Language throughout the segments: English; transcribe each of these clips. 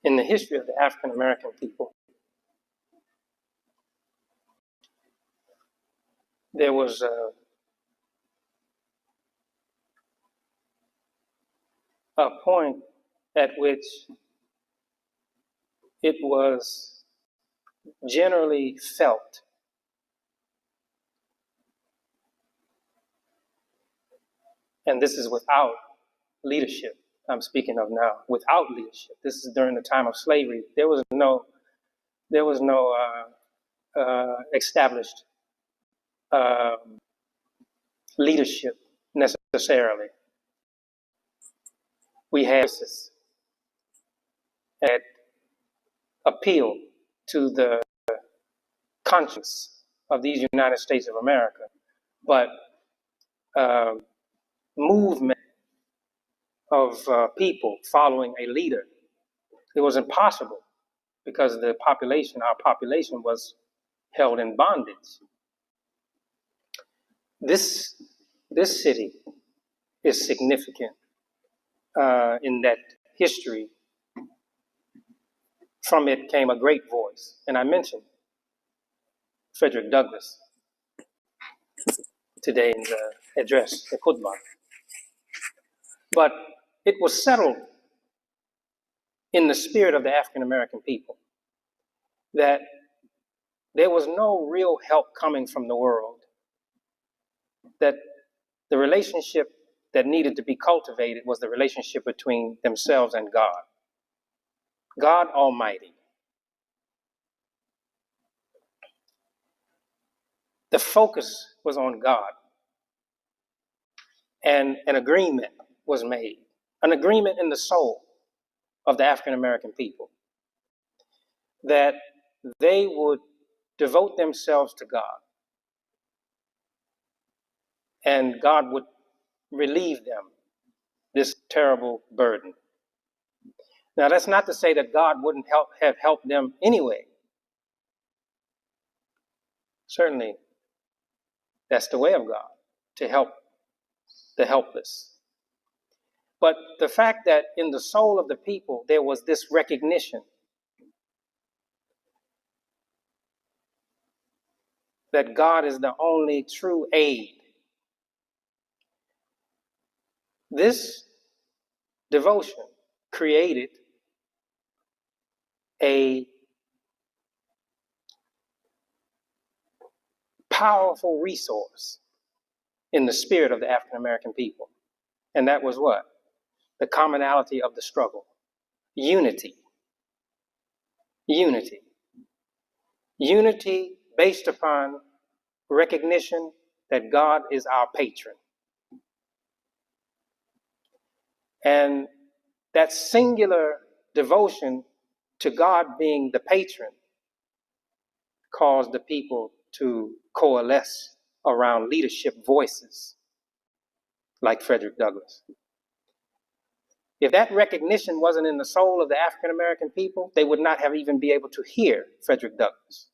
In the history of the African American people, there was a point at which it was generally felt and this is without leadership I'm speaking of now, without leadership. This is during the time of slavery. There was no established leadership necessarily. We had that appeal to the conscience of these United States of America, but movement of people following a leader, it was impossible because our population was held in bondage. This city is significant in that history. From it came a great voice, and I mentioned Frederick Douglass today in the address, the khutbah. But it was settled in the spirit of the African American people that there was no real help coming from the world, that the relationship that needed to be cultivated was the relationship between themselves and God, God Almighty. The focus was on God, and an agreement was made, an agreement in the soul of the African American people, that they would devote themselves to God, and God would relieve them this terrible burden. Now, that's not to say that God wouldn't have helped them anyway. Certainly, that's the way of God, to help the helpless. But the fact that in the soul of the people there was this recognition that God is the only true aid, this devotion created a powerful resource in the spirit of the African American people. And that was what? The commonality of the struggle. Unity. Unity. Unity based upon recognition that God is our patron. And that singular devotion to God being the patron caused the people to coalesce around leadership voices like Frederick Douglass. If that recognition wasn't in the soul of the African American people, they would not have even been able to hear Frederick Douglass.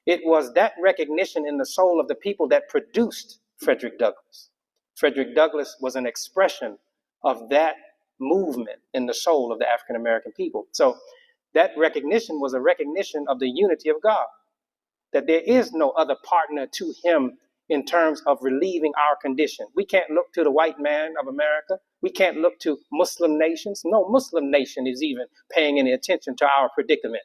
It was that recognition in the soul of the people that produced Frederick Douglass. Frederick Douglass was an expression of that movement in the soul of the African American people. So that recognition was a recognition of the unity of God, that there is no other partner to him in terms of relieving our condition. We can't look to the white man of America. We can't look to Muslim nations. No Muslim nation is even paying any attention to our predicament.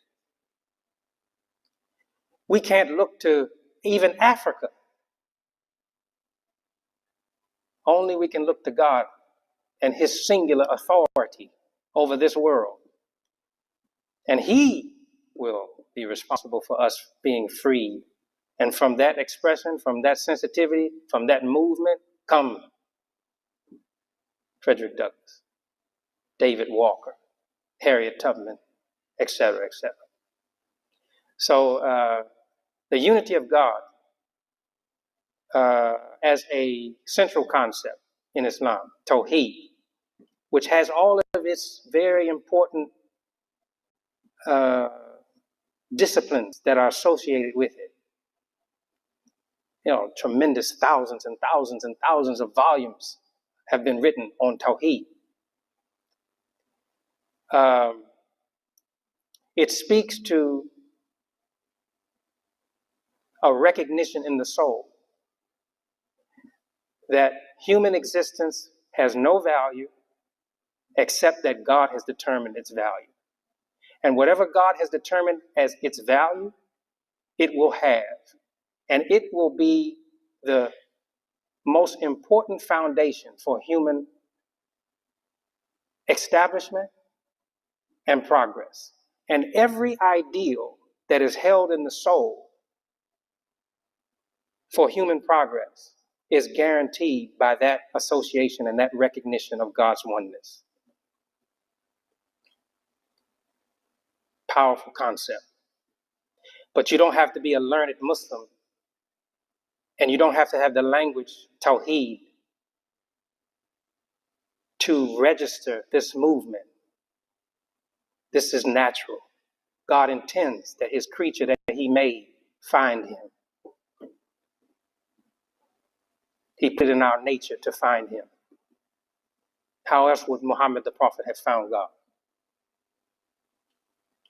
We can't look to even Africa. Only we can look to God and his singular authority over this world. And he will be responsible for us being freed. And from that expression, from that sensitivity, from that movement, come Frederick Douglass, David Walker, Harriet Tubman, etc., etc. So the unity of God as a central concept in Islam, Tawheed, which has all of its very important disciplines that are associated with it. You know, tremendous thousands and thousands and thousands of volumes have been written on Tawheed. It speaks to a recognition in the soul that human existence has no value except that God has determined its value. And whatever God has determined as its value, it will have. And it will be the most important foundation for human establishment and progress. And every ideal that is held in the soul for human progress is guaranteed by that association and that recognition of God's oneness. Powerful concept. But you don't have to be a learned Muslim, and you don't have to have the language Tawheed to register this movement. This is natural. God intends that his creature that he made find him. He put it in our nature to find him. How else would Muhammad the Prophet have found God?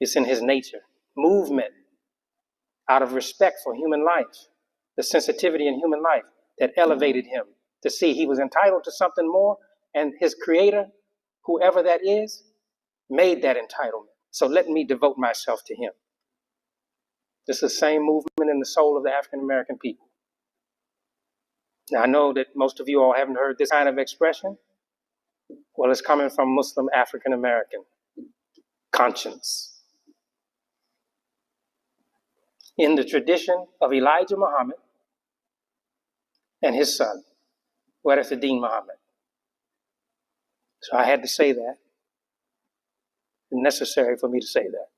It's in his nature. Movement out of respect for human life, the sensitivity in human life that elevated him to see he was entitled to something more, and his creator, whoever that is, made that entitlement. So let me devote myself to him. This is the same movement in the soul of the African American people. Now, I know that most of you all haven't heard this kind of expression. Well, it's coming from Muslim African American conscience. In the tradition of Elijah Muhammad and his son, Warithuddin Muhammad. So I had to say that. It's necessary for me to say that.